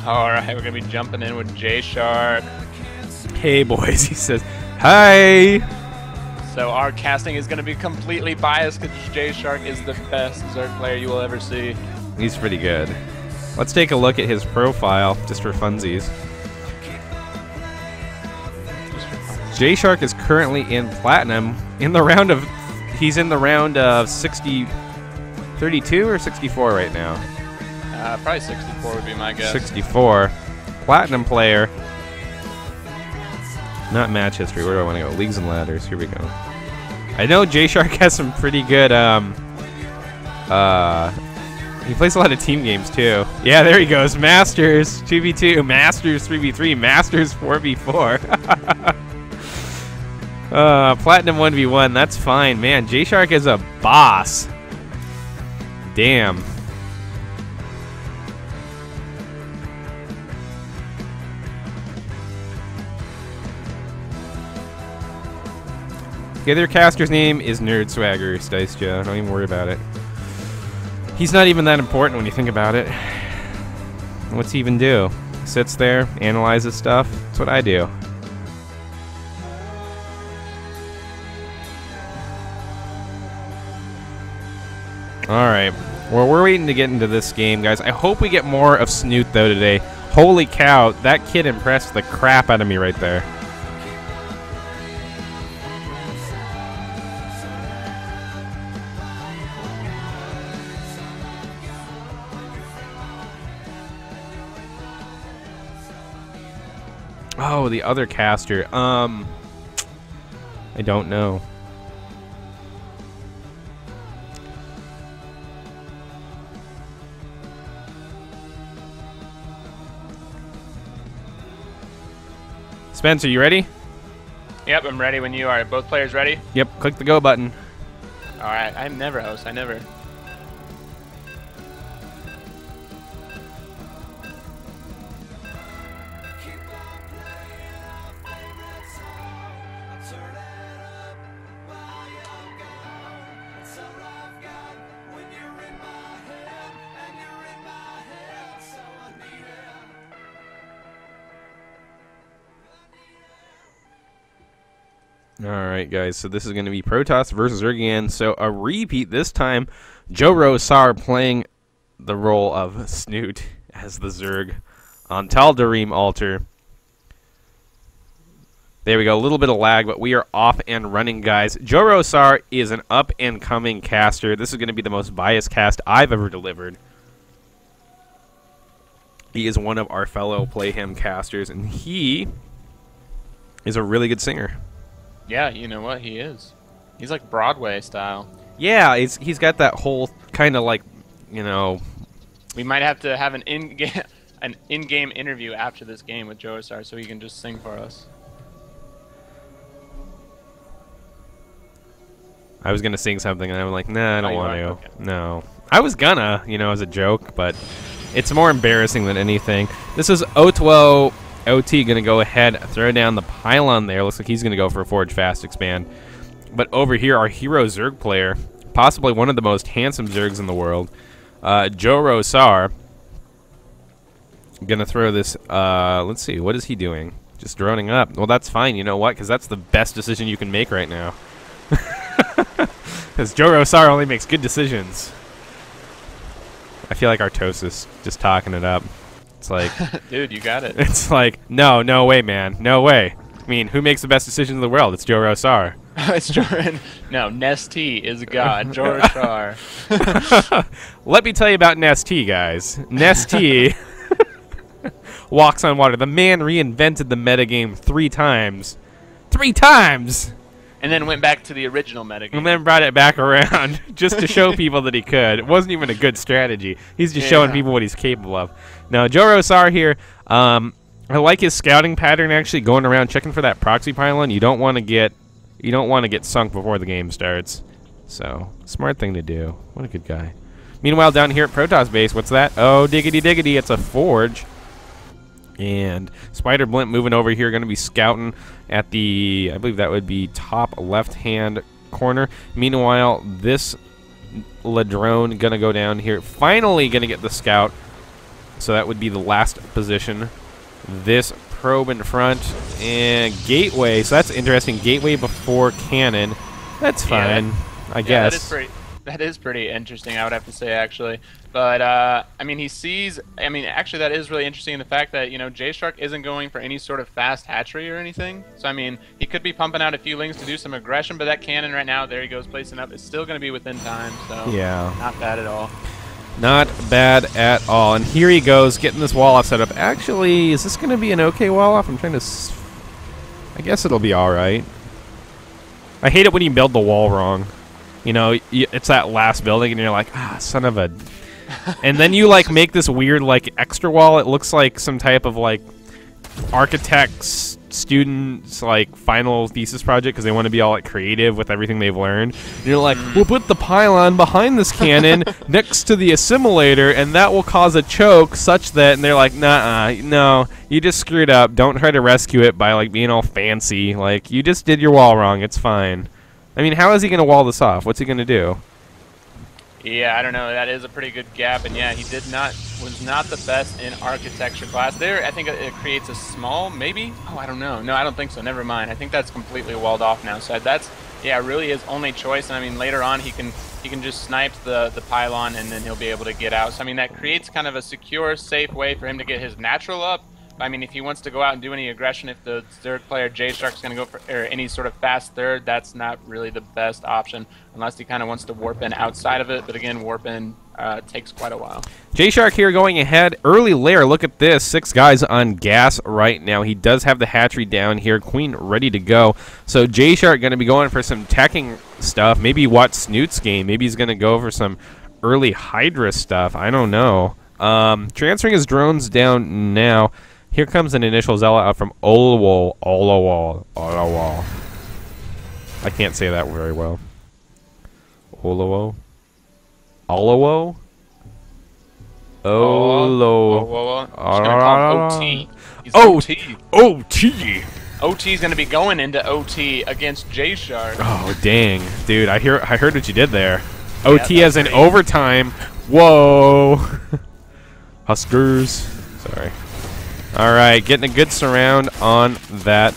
Alright, we're gonna be jumping in with JoRoSaR. Hey boys, he says, hi! So our casting is gonna be completely biased because JoRoSaR is the best Zerg player you will ever see. He's pretty good. Let's take a look at his profile, just for funsies. JoRoSaR is currently in Platinum, he's in the round of 32 or 64 right now? Probably 64 would be my guess. 64. Platinum player. Not match history. Where do I want to go? Leagues and ladders. Here we go. I know JoRoSaR has some pretty good. He plays a lot of team games too. Yeah, there he goes. Masters 2v2, Masters 3v3, Masters 4v4. Platinum 1v1. That's fine, man. JoRoSaR is a boss. Damn. The other caster's name is NerdSwagger, Dice Joe. Don't even worry about it. He's not even that important when you think about it. What's he even do? Sits there, analyzes stuff. That's what I do. Alright. Well, we're waiting to get into this game, guys. I hope we get more of Snoot, though, today. Holy cow, that kid impressed the crap out of me right there. Oh, the other caster. I don't know. Spencer, you ready? Yep, I'm ready when you are. Both players ready? Yep, click the go button. Alright, I never host. I never. Alright, guys, so this is going to be Protoss versus Zerg again. So a repeat this time. JoRoSaR playing the role of Snoot as the Zerg on Tal'Darim Altar. There we go, a little bit of lag, but we are off and running, guys. JoRoSaR is an up-and-coming caster. This is going to be the most biased cast I've ever delivered. He is one of our fellow Playhem casters, and he is a really good singer. Yeah, you know what? He is. He's like Broadway style. Yeah, he's got that whole kind of like, you know. We might have to have an in-game interview after this game with JoRoSaR so he can just sing for us. I was gonna sing something and I'm like, nah, I don't want to. Okay. No, I was gonna, you know, as a joke, but it's more embarrassing than anything. This is Otwo. OT gonna go ahead, throw down the pylon there. Looks like he's gonna go for a Forge Fast Expand. But over here, our hero Zerg player, possibly one of the most handsome Zergs in the world, JoRoSaR, gonna throw this. Let's see, what is he doing? Just droning up. Well, that's fine. You know what? Because that's the best decision you can make right now. Because JoRoSaR only makes good decisions. I feel like Artosis just talking it up. It's like, dude, you got it. It's like, no way, man, no way. I mean, who makes the best decisions in the world? It's JoRoSaR. It's Jordan. No, Nestea is God. JoRoSaR. Let me tell you about Nestea, guys. Nestea walks on water. The man reinvented the metagame 3 times. 3 times! And then went back to the original metagame. And then brought it back around just to show people that he could. It wasn't even a good strategy. He's just showing people what he's capable of. Now, JoRoSaR here, I like his scouting pattern actually, going around checking for that proxy pylon. You don't want to get sunk before the game starts. So, smart thing to do. What a good guy. Meanwhile, down here at Protoss base, what's that? Oh, diggity diggity, it's a Forge. And Spider Blimp moving over here, going to be scouting at the, I believe that would be top left-hand corner. Meanwhile, this Ladrone going to go down here. Finally going to get the scout. So that would be the last position. This probe in front and gateway. So that's interesting. Gateway before cannon. That's fine, I guess. That is pretty interesting, I would have to say, actually. But, I mean, he sees... I mean, actually, that is really interesting in the fact that, you know, JShark isn't going for any sort of fast hatchery or anything. So, I mean, he could be pumping out a few lings to do some aggression, but that cannon right now, there he goes, placing up, is still going to be within time, so... Yeah. Not bad at all. Not bad at all. And here he goes, getting this wall-off set up. Actually, is this going to be an okay wall-off? I'm trying to... I guess it'll be alright. I hate it when you build the wall wrong. You know, it's that last building, and you're like, ah, son of a... And then you, like, make this weird, like, extra wall. It looks like some type of, like, architects, students, like, final thesis project because they want to be all, like, creative with everything they've learned. And you're like, we'll put the pylon behind this cannon next to the assimilator, and that will cause a choke such that... And they're like, nah, no, you just screwed up. Don't try to rescue it by, like, being all fancy. Like, you just did your wall wrong. It's fine. I mean, how is he going to wall this off? What's he going to do? Yeah, I don't know. That is a pretty good gap, and yeah, he was not the best in architecture class. There, I think it creates a small, maybe? Oh, I don't know. No, I don't think so. Never mind. I think that's completely walled off now. So that's, yeah, really his only choice. And I mean, later on, he can just snipe the pylon, and then he'll be able to get out. So I mean, that creates kind of a secure, safe way for him to get his natural up. I mean, if he wants to go out and do any aggression, if the Zerg player JShark's going to go for any sort of fast third, that's not really the best option, unless he kind of wants to warp in outside of it. But again, warp in takes quite a while. JShark here going ahead. Early lair, look at this. 6 guys on gas right now. He does have the hatchery down here. Queen ready to go. So JShark going to be going for some teching stuff. Maybe watch Snoot's game. Maybe he's going to go for some early Hydra stuff. I don't know. Transferring his drones down now. Here comes an initial zealot out from Olawal. I can't say that very well. Olawo? Olawo? Olo. I'm just gonna call him OT. He's OT. OT. OT's gonna be going into OT against JShark. Oh dang, dude! I heard what you did there. Yeah, OT as in overtime. Whoa. Huskers. Sorry. All right, getting a good surround on that.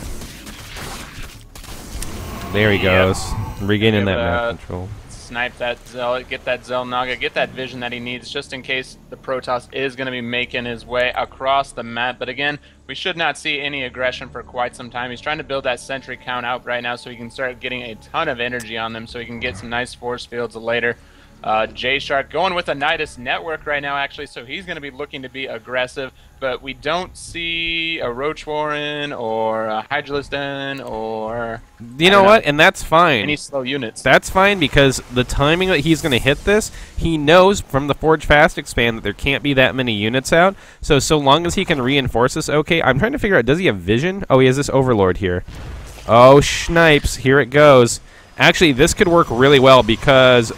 There he goes, regaining that map control. Snipe that Zealot, get that Zelnaga, get that vision that he needs just in case the Protoss is going to be making his way across the map. But again, we should not see any aggression for quite some time. He's trying to build that sentry count out right now so he can start getting a ton of energy on them so he can get some nice force fields later. JShark going with a Nidus network right now, actually, so he's going to be looking to be aggressive, but we don't see a Roach Warren or a Hydralistan or... You know what? And that's fine. Any slow units. That's fine because the timing that he's going to hit this, he knows from the Forge Fast expand that there can't be that many units out, so long as he can reinforce this, okay, I'm trying to figure out, does he have vision? Oh, he has this Overlord here. Oh, snipes, here it goes. Actually, this could work really well because...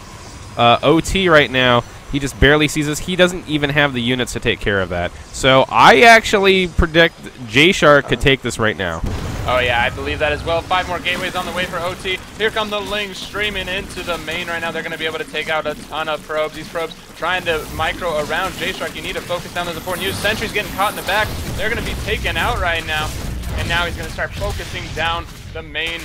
OT right now, he just barely sees us. He doesn't even have the units to take care of that. So I actually predict JShark could take this right now. Oh yeah, I believe that as well. 5 more gateways on the way for OT. Here come the Lings streaming into the main right now. They're going to be able to take out a ton of probes. These probes trying to micro around JShark. You need to focus down those important units. Sentry's getting caught in the back. They're going to be taken out right now. And now he's going to start focusing down the main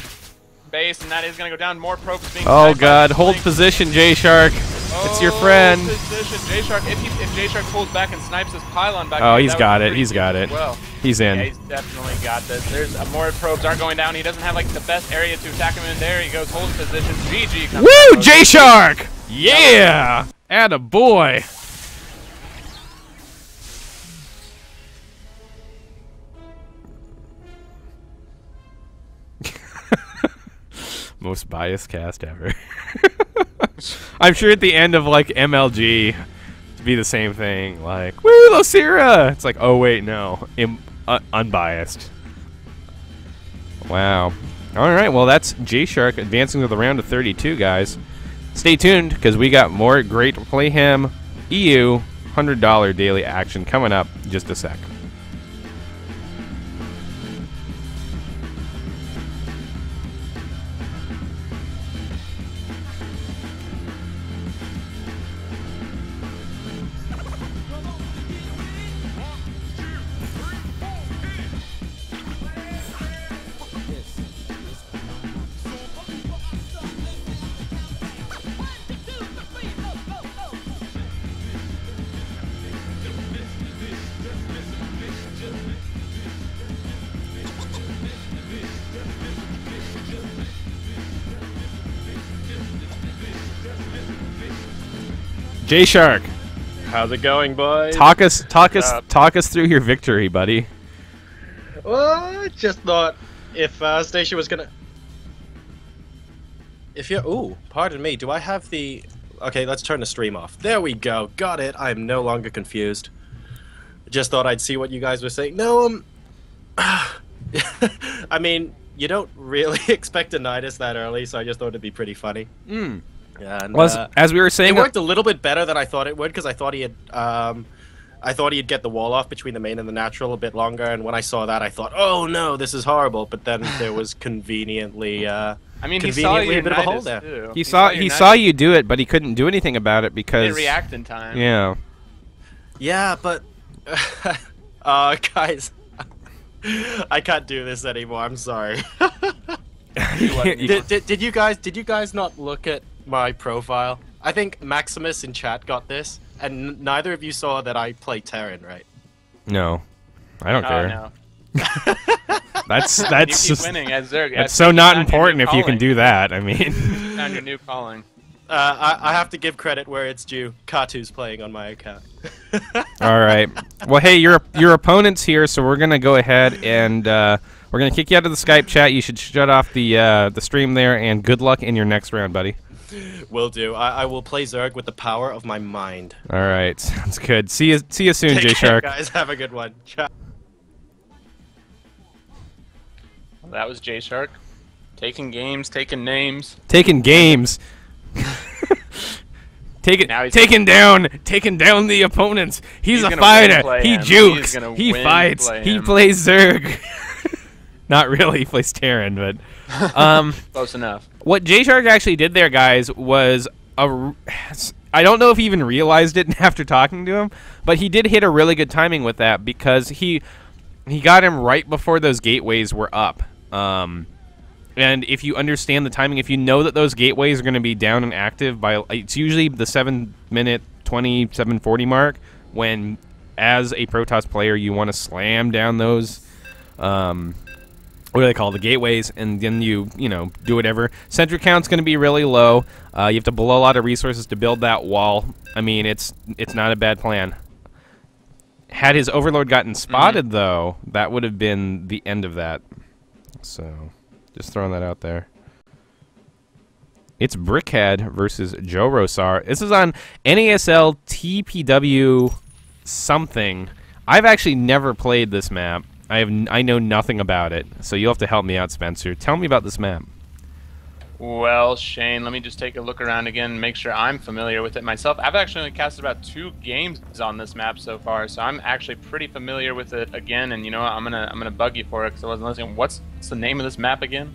base, and that is going to go down. More probes being... Oh god, hold position, JShark. It's your friend. Position, JShark. If JShark pulls back and snipes his pylon back... Oh, he's got it. He's got it. Well, he's in. Yeah, he's definitely got this. There's more probes aren't going down. He doesn't have like the best area to attack him in. There he goes, holds position. GG. Woo, JShark! Yeah! Attaboy. Most biased cast ever. I'm sure at the end of like MLG to be the same thing, like woo, Losira. It's like, oh wait, no, unbiased. Wow. All right, well that's JShark advancing to the round of 32, guys. Stay tuned because we got more great Playhem EU $100 daily action coming up in just a sec. J-Shark, How's it going, boys? talk us through your victory, buddy. Well, I just thought if Stacia was gonna... If you're... Ooh, pardon me, do I have the... Okay, let's turn the stream off. There we go, got it. I'm no longer confused. Just thought I'd see what you guys were saying. No, I mean, you don't really expect a Nidus that early, so I just thought it'd be pretty funny. And, Well, as we were saying, it worked a little bit better than I thought it would, because I thought he had... I thought he'd get the wall off between the main and the natural a bit longer, and when I saw that, I thought, "Oh no, this is horrible." But then there was conveniently, I mean, he conveniently saw you a bit of a hole Nidus, there. too. he saw you do it, but he couldn't do anything about it He because didn't react in time. Yeah. Yeah, but guys, I can't do this anymore. I'm sorry. Did you guys not look at my profile? I think Maximus in chat got this, and neither of you saw that I play Terran, right? No, I don't care. No. That's You keep just, winning as Zerg. that's so not important if you can do that. I mean, Found your new calling. I have to give credit where it's due. Katu's playing on my account. all right. Well, hey, your opponent's here, so we're gonna go ahead and we're gonna kick you out of the Skype chat. You should shut off the stream there, and good luck in your next round, buddy. Will do. I will play Zerg with the power of my mind. All right, sounds good. See you soon, Take care, J-Shark. guys. Have a good one. Ciao. That was J-Shark. Taking games, taking names. Taking games. taking down the opponents. He's a gonna fighter. win He Playhem. jukes. He's gonna He win fights. He Playhem. plays Zerg. Not really. He plays Terran, but Close enough. what J-Shark actually did there, guys, was I don't know if he even realized it after talking to him, but he did hit a really good timing with that because he got him right before those gateways were up. And if you understand the timing, if you know that those gateways are going to be down and active by, it's usually the 7-minute 20, 7:40 mark, when as a Protoss player you want to slam down those what do they call the gateways, and then you do whatever. Sentry count's going to be really low. You have to blow a lot of resources to build that wall. I mean, it's not a bad plan. Had his Overlord gotten spotted, though, that would have been the end of that. So, just throwing that out there. It's Brickhead versus JoRoSaR. This is on NASL TPW something. I've actually never played this map. I know nothing about it, so you'll have to help me out, Spencer. Tell me about this map. Well, Shane, let me just take a look around again and make sure I'm familiar with it myself. I've actually only casted about 2 games on this map so far, so I'm actually pretty familiar with it again. And you know what? I'm gonna bug you for it because I wasn't listening. What's the name of this map again?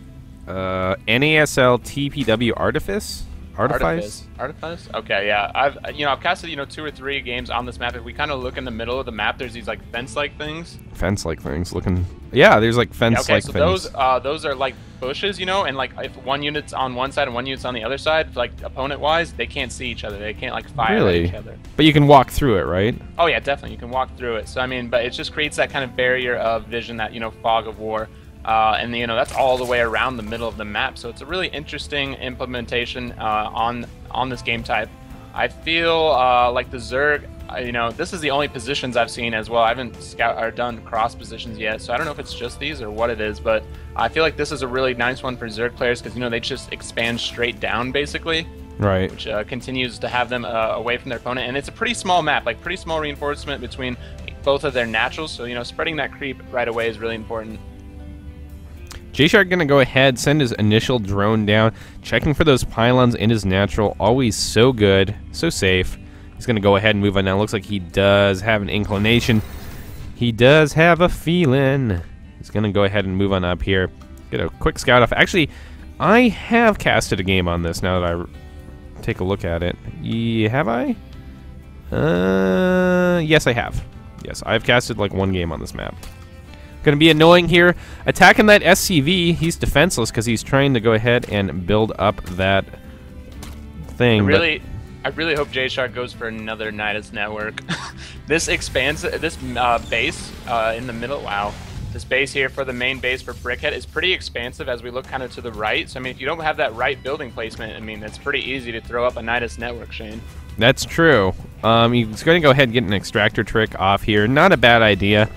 NASL TPW Artifice. Artifice? Okay, yeah. I've casted 2 or 3 games on this map. If we kind of look in the middle of the map, there's these like fence-like things. Fence-like things, looking. Yeah, there's like fence-like so things. those are like bushes, and like if one unit's on one side and one unit's on the other side, like opponent-wise, they can't see each other. They can't like fire at each other. But you can walk through it, right? Oh yeah, definitely. You can walk through it. So I mean, but it just creates that kind of barrier of vision, that fog of war. And that's all the way around the middle of the map, so it's a really interesting implementation on this game type. I feel like the Zerg, this is the only positions I've seen as well. I haven't done cross positions yet, so I don't know if it's just these or what it is, but I feel like this is a really nice one for Zerg players because they just expand straight down basically, right? Which continues to have them away from their opponent, and it's a pretty small map, like pretty small reinforcement between both of their naturals. So spreading that creep right away is really important. J-Shark gonna go ahead, send his initial drone down, checking for those pylons in his natural. Always so good, so safe. He's gonna go ahead and move on now. Looks like he does have an inclination. He does have a feeling. He's gonna go ahead and move on up here. Get a quick scout off. Actually, I have casted a game on this now that I take a look at it. Yeah, have I? Yes, I have. Yes, I've casted like 1 game on this map. Going to be annoying here. Attacking that SCV, he's defenseless because he's trying to go ahead and build up that thing. I really hope J-Shark goes for another Nidus network. This expands, this base in the middle, wow. This base here for the main base for Brickhead is pretty expansive as we look kind of to the right. So, I mean, if you don't have that right building placement, I mean, it's pretty easy to throw up a Nidus network, Shane. That's true. He's going to go ahead and get an extractor trick off here. Not a bad idea.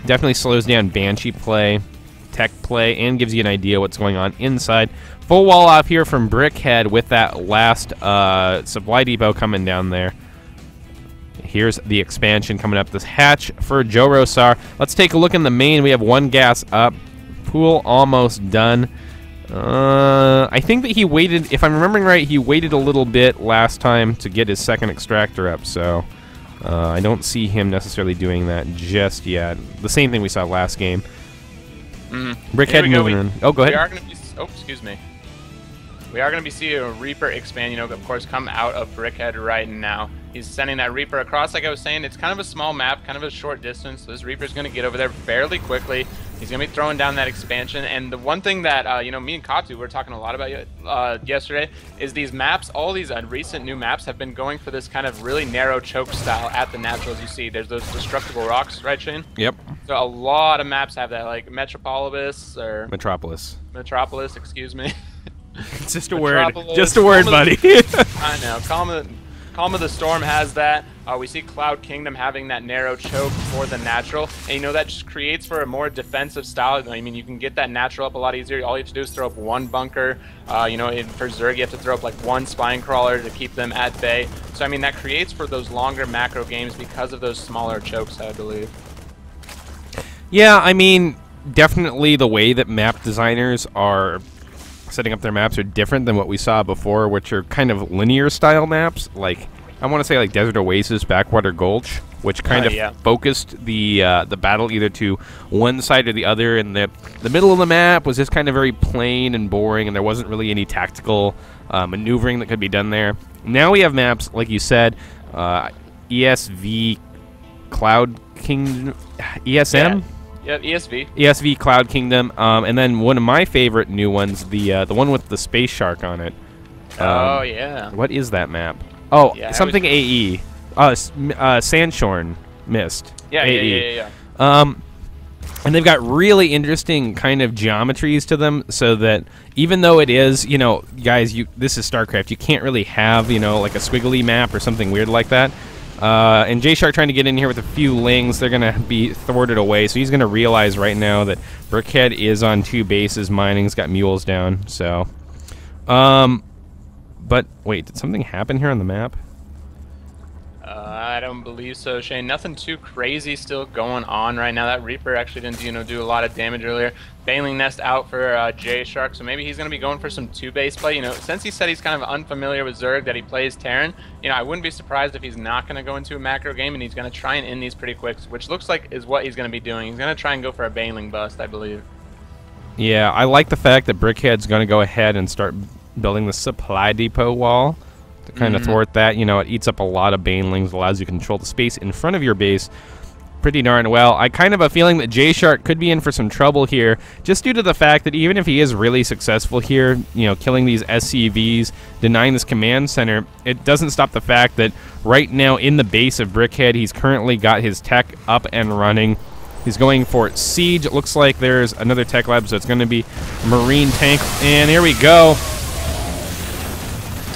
Definitely slows down Banshee play, tech play, and gives you an idea what's going on inside. Full wall off here from Brickhead with that last supply depot coming down there. Here's the expansion coming up. This hatch for JoRoSaR. Let's take a look in the main. We have one gas up. Pool almost done. I think that he waited, if I'm remembering right, he waited a little bit last time to get his second extractor up, so I don't see him necessarily doing that just yet. The same thing we saw last game. Brickhead moving in. Oh, go ahead. We are going to be, oh, excuse me. We are going to be seeing a Reaper expand, of course, come out of Brickhead right now. He's sending that Reaper across, like I was saying. It's kind of a small map, kind of a short distance. So this Reaper's going to get over there fairly quickly. He's going to be throwing down that expansion. And the one thing that, me and Katu were talking a lot about yesterday is these maps, all these recent new maps have been going for this kind of really narrow choke style at the natural, as you see. There's those destructible rocks, right, Shane? Yep. So a lot of maps have that, like Metropolis, Metropolis, excuse me. It's just a word. Just a word, buddy. I know. Calm of the Storm has that. We see Cloud Kingdom having that narrow choke for the natural. And that just creates for a more defensive style. I mean, you can get that natural up a lot easier. All you have to do is throw up one bunker. For Zerg, you have to throw up like one spine crawler to keep them at bay. So, I mean, that creates for those longer macro games because of those smaller chokes, I believe. Yeah, I mean, definitely the way that map designers are setting up their maps are different than what we saw before, which are kind of linear style maps. Like, I want to say like Desert Oasis, Backwater Gulch, which kind of focused the battle either to one side or the other, and the middle of the map was just kind of very plain and boring, and there wasn't really any tactical maneuvering that could be done there. Now we have maps, like you said, ESV Cloud Kingdom, ESM? Yeah, ESV. ESV Cloud Kingdom, and then one of my favorite new ones, the one with the space shark on it. Oh yeah. What is that map? Oh, yeah, something AE. Sandshorn Mist. Yeah, AE. yeah. And they've got really interesting kind of geometries to them, so that even though it is, guys, this is StarCraft, you can't really have, like a squiggly map or something weird like that. And JShark trying to get in here with a few lings. They're going to be thwarted away, so he's going to realize right now that Brickhead is on 2 bases mining. He's got mules down, so... but, wait, did something happen here on the map? I don't believe so, Shane. Nothing too crazy still going on right now. That Reaper actually didn't, do a lot of damage earlier. Baneling Nest out for JShark, so maybe he's going to be going for some 2-base play. Since he said he's kind of unfamiliar with Zerg, that he plays Terran, I wouldn't be surprised if he's not going to go into a macro game and he's going to try and end these pretty quick, which looks like is what he's going to be doing. He's going to try and go for a Baneling bust, I believe. Yeah, I like the fact that Brickhead's going to go ahead and start building the supply depot wall to kind of thwart that. It eats up a lot of Banelings, allows you to control the space in front of your base pretty darn well. I kind of have a feeling that JShark could be in for some trouble here, just due to the fact that even if he is really successful here, killing these SCVs, denying this command center, it doesn't stop the fact that right now in the base of Brickhead, he's currently got his tech up and running. He's going for Siege. It looks like there's another tech lab, so it's going to be Marine Tank. And here we go.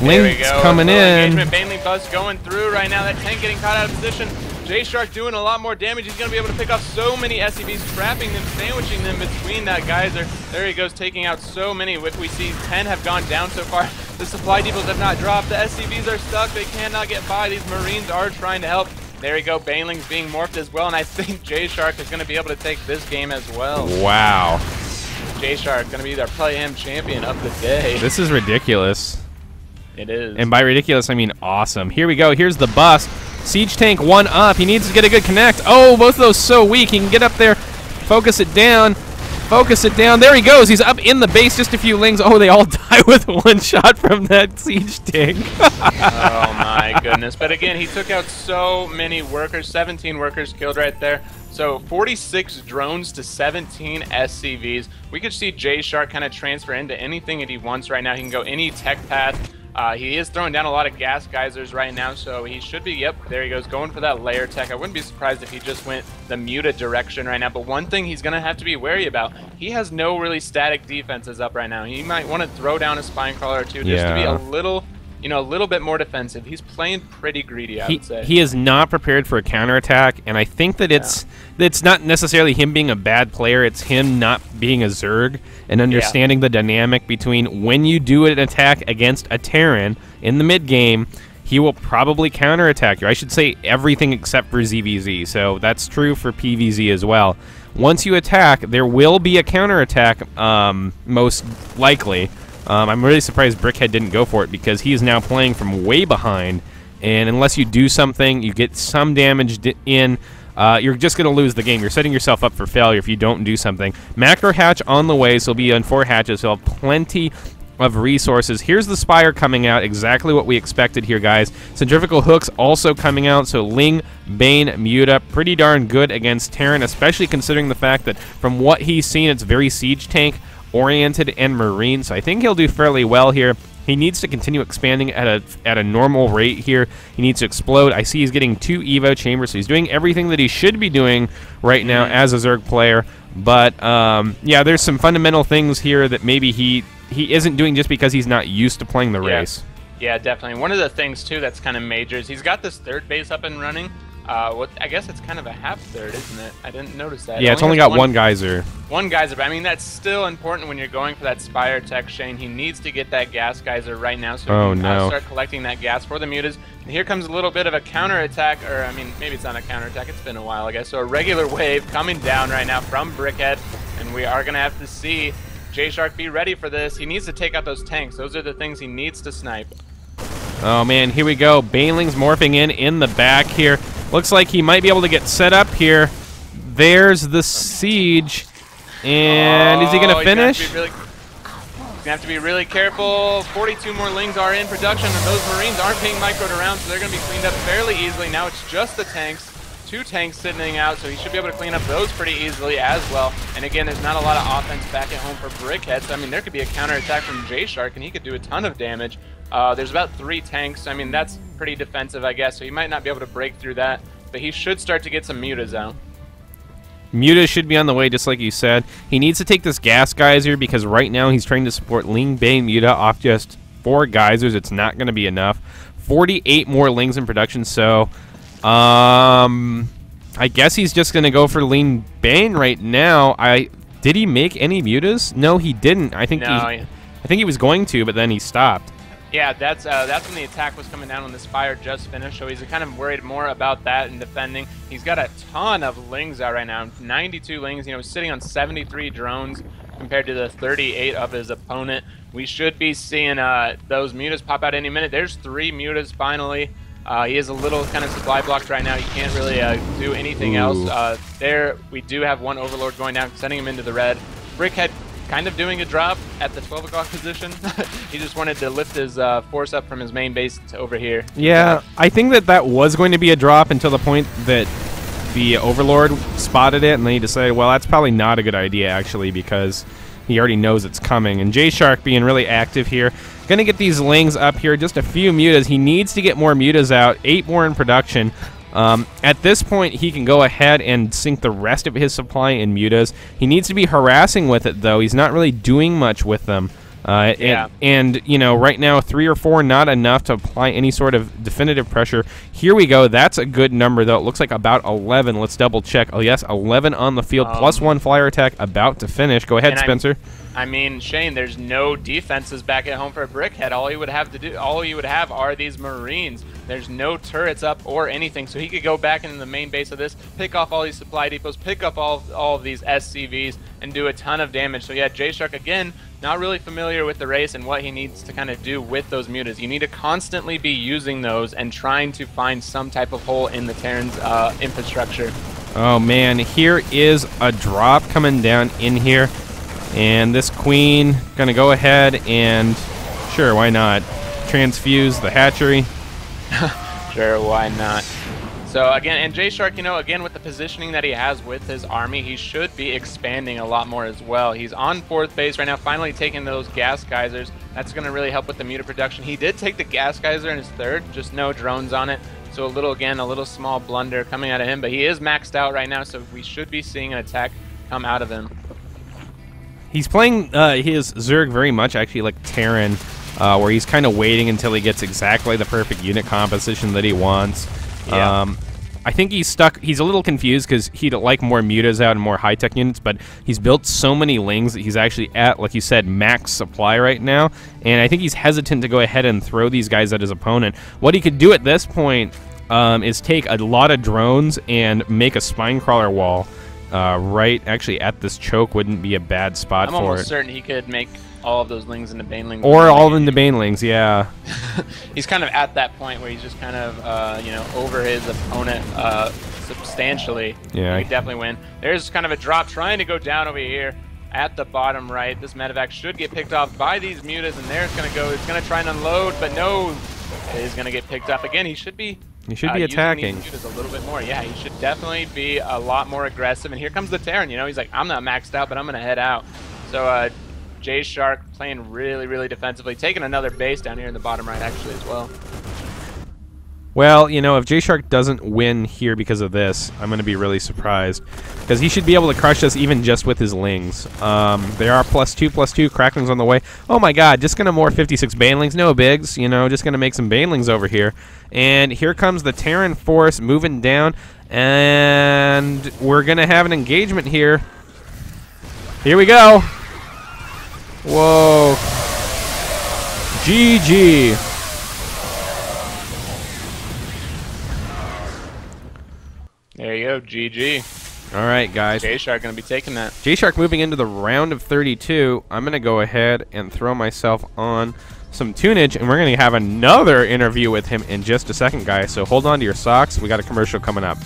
Link's coming in. Engagement, Baneling bust going through right now. That tank getting caught out of position. JShark doing a lot more damage. He's going to be able to pick off so many SCVs, trapping them, sandwiching them between that geyser. There he goes, taking out so many. If we see 10 have gone down so far, the supply depots have not dropped. The SCVs are stuck. They cannot get by. These Marines are trying to help. There we go. Baneling's being morphed as well, and I think JShark is going to be able to take this game as well. Wow. JShark going to be their Playhem champion of the day. This is ridiculous. It is. And by ridiculous, I mean awesome. Here we go. Here's the bust. Siege tank 1 up. He needs to get a good connect. Oh, both of those so weak. He can get up there, focus it down. Focus it down. There he goes. He's up in the base. Just a few lings. Oh, they all die with 1 shot from that siege tank. Oh, my goodness. But again, he took out so many workers. 17 workers killed right there. So 46 drones to 17 SCVs. We could see JShark kind of transfer into anything that he wants right now. He can go any tech path. He is throwing down a lot of gas geysers right now, so he should be, yep, there he goes, going for that layer tech. I wouldn't be surprised if he just went the muted direction right now, but one thing he's going to have to be wary about, he has no really static defenses up right now. He might want to throw down a spine crawler or two just to be a little you know, a little bit more defensive. He's playing pretty greedy, I would say. He is not prepared for a counterattack, and I think that it's not necessarily him being a bad player. It's him not being a Zerg and understanding the dynamic between when you do an attack against a Terran in the mid game, he will probably counterattack you. I should say everything except for ZVZ, so that's true for PVZ as well. Once you attack, there will be a counterattack, most likely. I'm really surprised Brickhead didn't go for it because he is now playing from way behind, and unless you do something, you get some damage in, you're just going to lose the game. You're setting yourself up for failure if you don't do something. Macro hatch on the way, so he'll be on 4 hatches. He'll have plenty of resources. Here's the Spire coming out, exactly what we expected here, guys. Centrifugal Hooks also coming out, so Ling, Bane, Muta, pretty darn good against Terran, especially considering the fact that from what he's seen, it's very siege tank oriented and marine, so I think he'll do fairly well here. He needs to continue expanding at a normal rate here. He needs to explode. I see he's getting 2 Evo chambers, so he's doing everything that he should be doing right now as a Zerg player. But yeah, there's some fundamental things here that maybe he isn't doing just because he's not used to playing the race. Yeah, definitely. One of the things too that's kind of major is he's got this 3rd base up and running. I guess it's kind of a half-third, isn't it? I didn't notice that. Yeah, it's only got one geyser. One geyser, but I mean, that's still important when you're going for that Spire tech, Shane. He needs to get that gas geyser right now so he can start collecting that gas for the mutas. And here comes a little bit of a counterattack, or I mean, maybe it's not a counterattack. It's been a while, I guess. So a regular wave coming down right now from Brickhead, and we are going to have to see JShark be ready for this. He needs to take out those tanks. Those are the things he needs to snipe. Oh, man, here we go. Baneling's morphing in the back here. Looks like he might be able to get set up here. There's the siege. And is he going to finish? He's going to have to be really careful. 42 more Lings are in production, and those Marines aren't being microed around, so they're going to be cleaned up fairly easily. Now it's just the tanks. 2 tanks sitting out, so he should be able to clean up those pretty easily as well. And again, there's not a lot of offense back at home for Brickhead, so I mean, there could be a counterattack from JShark, and he could do a ton of damage. There's about 3 tanks. I mean, that's pretty defensive, I guess, so he might not be able to break through that, but he should start to get some mutas out. Muta should be on the way, just like you said. He needs to take this gas geyser because right now he's trying to support Ling, Bane, Muta off just 4 geysers. It's not going to be enough. 48 more Lings in production, so I guess he's just going to go for Ling Bane right now. Did he make any mutas? No, he didn't. I think he was going to, but then he stopped. Yeah, that's when the attack was coming down when the Spire just finished, so he's kind of worried more about that and defending. He's got a ton of Lings out right now, 92 Lings, you know, sitting on 73 drones compared to the 38 of his opponent. We should be seeing those mutas pop out any minute. There's 3 mutas finally. He is a little kind of supply blocked right now. He can't really do anything else. There, we do have 1 Overlord going down, sending him into the red. Brickhead kind of doing a drop at the 12 o'clock position. He just wanted to lift his force up from his main base to over here. Yeah, I think that was going to be a drop until the point that the Overlord spotted it, and then he decided, well, that's probably not a good idea, actually, because he already knows it's coming. And JShark being really active here. Going to get these Lings up here, just a few mutas. He needs to get more mutas out, 8 more in production. At this point, he can go ahead and sink the rest of his supply in mutas. He needs to be harassing with it, though. He's not really doing much with them. And, you know, right now, 3 or 4, not enough to apply any sort of definitive pressure. Here we go. That's a good number, though. It looks like about 11. Let's double check. Oh, yes, 11 on the field, plus 1 flyer attack about to finish. Go ahead, Spencer. I mean, Shane, there's no defenses back at home for Brickhead. All he would have are these Marines. There's no turrets up or anything, so he could go back into the main base of this, pick off all these supply depots, pick up all of these SCVs, and do a ton of damage. So yeah, JShark, again, not really familiar with the race and what he needs to kind of do with those mutas. You need to constantly be using those and trying to find some type of hole in the Terran's infrastructure. Oh, man, here is a drop coming down in here. And this queen gonna go ahead and, sure, why not, transfuse the hatchery. Sure, why not? So again, and JShark, you know, again with the positioning that he has with his army, he should be expanding a lot more as well. He's on 4th base right now, finally taking those gas geysers. That's gonna really help with the muta production. He did take the gas geyser in his 3rd, just no drones on it. So a little small blunder coming out of him, but he is maxed out right now, so we should be seeing an attack come out of him. He's playing his Zerg very much, actually, like Terran. where he's kind of waiting until he gets exactly the perfect unit composition that he wants. Yeah. I think he's stuck. He's a little confused because he'd like more mutas out and more high-tech units, but he's built so many lings that he's actually at, like you said, max supply right now, and I think he's hesitant to go ahead and throw these guys at his opponent. What he could do at this point is take a lot of drones and make a spine crawler wall right actually at this choke. Wouldn't be a bad spot for it. I'm almost certain he could make all of those lings into banelings. Or all into banelings, yeah. He's kind of at that point where he's just kind of, you know, over his opponent substantially. Yeah. He could definitely win. There's kind of a drop trying to go down over here at the bottom right. This medevac should get picked off by these mutas, and there's going to go. It's going to try and unload, but no, it is going to get picked up again. He should be attacking. Using these mutas a little bit more. Yeah, he should definitely be a lot more aggressive. And here comes the Terran. You know, he's like, I'm not maxed out, but I'm going to head out. So, JoRoSaR playing really, really defensively, taking another base down here in the bottom right, actually, as well. Well, you know, if JoRoSaR doesn't win here because of this, I'm going to be really surprised. Because he should be able to crush us even just with his lings. There are +2/+2. Crackling's on the way. Oh my god, just going to more 56 banelings. No bigs, you know, just going to make some banelings over here. And here comes the Terran force moving down. And we're going to have an engagement here. Here we go. Whoa. GG. There you go, GG. All right, guys. JoRoSaR going to be taking that. JoRoSaR moving into the round of 32. I'm going to go ahead and throw myself on some tunage, and we're going to have another interview with him in just a second, guys. So hold on to your socks. We got a commercial coming up.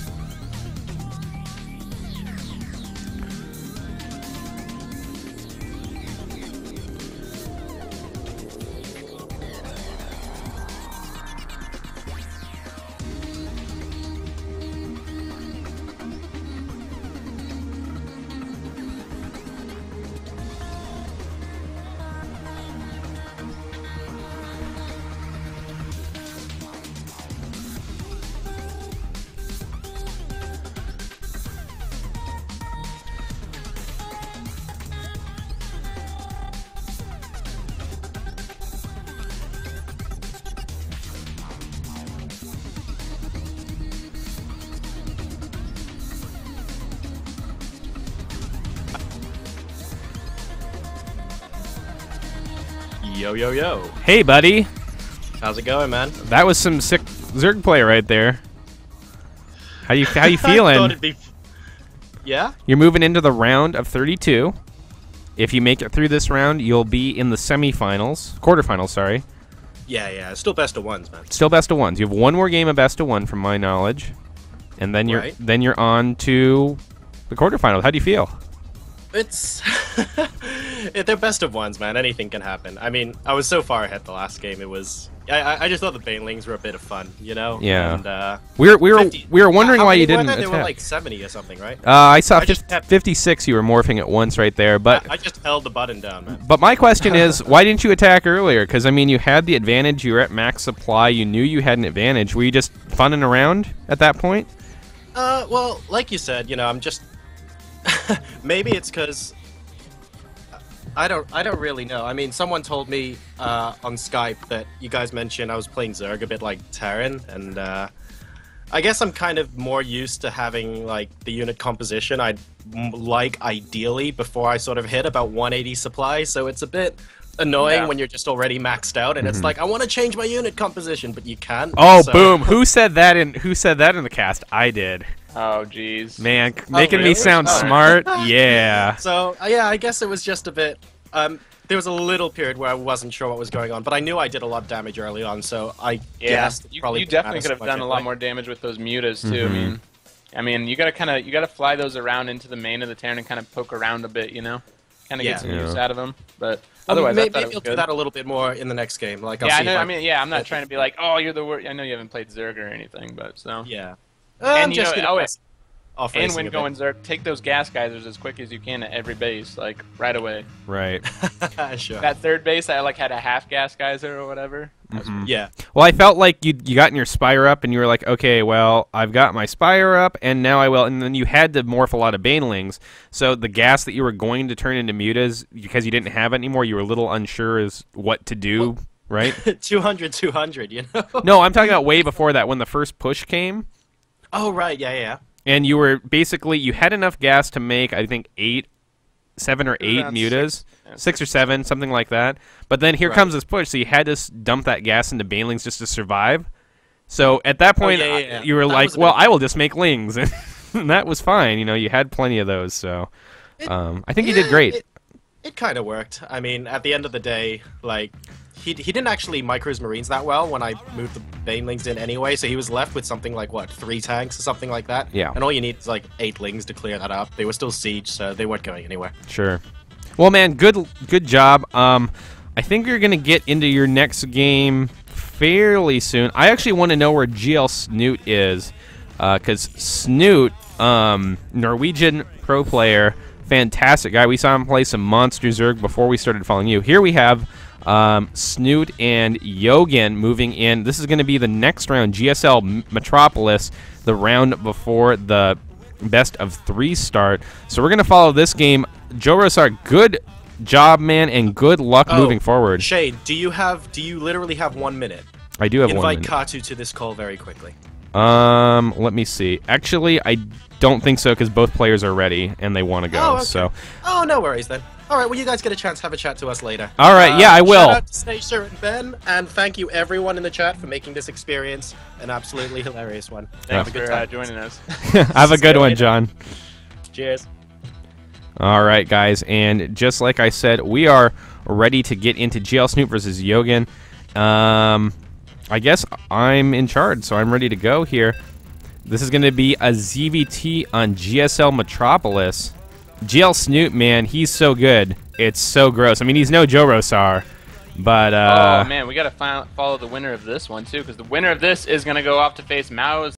Yo, yo, yo. Hey, buddy. How's it going, man? That was some sick Zerg play right there. How you feeling? I thought it'd be yeah? You're moving into the round of 32. If you make it through this round, you'll be in the semifinals, quarterfinals, sorry. Yeah. Still best of ones, man. Still best of ones. You have one more game of best of one, from my knowledge, and then you're on to the quarterfinals. How do you feel? It's they're best of ones, man. Anything can happen. I mean, I was so far ahead the last game. It was I just thought the banelings were a bit of fun, you know. Yeah. And, we were wondering why you didn't attack. They were like 70 or something, right? I saw 56. You were morphing at once right there, but I just held the button down, man. But my question is, why didn't you attack earlier? Because I mean, you had the advantage. You were at max supply. You knew you had an advantage. Were you just funning around at that point? Well, like you said, you know, I'm just. Maybe it's because I don't really know. I mean, someone told me on Skype that you guys mentioned I was playing Zerg a bit like Terran, and I guess I'm kind of more used to having like the unit composition I'd like ideally before I sort of hit about 180 supply. So it's a bit annoying when you're just already maxed out, and it's like I want to change my unit composition, but you can't. Oh, so. Boom! Who said that in the cast? I did. Oh, jeez. Man, making me sound smart. Yeah. So, yeah, I guess it was just a bit... there was a little period where I wasn't sure what was going on, but I knew I did a lot of damage early on, so I guessed probably... You definitely could have done a lot more damage with those mutas, too. I mean, you gotta fly those around into the main of the Terran and kind of poke around a bit, you know? Kind of get some use out of them, but... Otherwise, maybe I thought it was I'll good. do that a little bit more in the next game. Like, I know. I mean, yeah, I'm not trying to be like, oh, you're the worst. I know you haven't played Zerg or anything, but so... Yeah. And you just know, and when going Zerg, take those gas geysers as quick as you can at every base, like right away. Right. Sure. That third base, I like had a half gas geyser or whatever. Yeah. Well, I felt like you got in your Spire up, and you were like, okay, well, I've got my Spire up, and now I will. And then you had to morph a lot of banelings, so the gas that you were going to turn into mutas, because you didn't have it anymore, you were a little unsure as what to do. right? 200, 200, you know? No, I'm talking about way before that, when the first push came. Oh, right, yeah. And you were basically, you had enough gas to make, I think, 7 or 8 mutas. 6 or 7, something like that. But then here comes this push, so you had to dump that gas into banelings just to survive. So at that point, you were like, well, I will just make lings. And that was fine. You know, you had plenty of those. So I think you did great. It kind of worked. I mean, at the end of the day, like, he didn't actually micro his Marines that well when I moved the banelings in anyway, so he was left with something like, what, 3 tanks or something like that? Yeah. And all you need is, like, 8 lings to clear that up. They were still siege, so they weren't going anywhere. Sure. Well, man, good job. I think you're going to get into your next game fairly soon. I actually want to know where GL Snoot is, because Snoot, Norwegian pro player, fantastic guy. We saw him play some Masters Zerg before we started following you. Here we have Snoot and Yogan moving in. This is going to be the next round, GSL Metropolis, the round before the best of 3 start. So we're going to follow this game. JoRoSaR, good job, man, and good luck moving forward. Shane, do you literally have 1 minute? I do have 1 minute. Invite Katu to this call very quickly. Let me see. Actually, I don't think so, because both players are ready and they want to go. Oh, okay. So. Oh, no worries then. All right, well, you guys get a chance to have a chat to us later. All right, yeah, I will. Shout out to Stacia and Ben, and thank you everyone in the chat for making this experience an absolutely hilarious one. Thanks for joining us. Have a good one, John. Cheers. All right, guys, and just like I said, we are ready to get into GL Snoot versus Yogan. I guess I'm in charge, so I'm ready to go here. This is going to be a ZVT on GSL Metropolis. GL Snoot, man, he's so good. It's so gross. I mean, he's no JoRoSaR, but... oh, man, we got to follow the winner of this one, too, because the winner of this is going to go off to face Mao's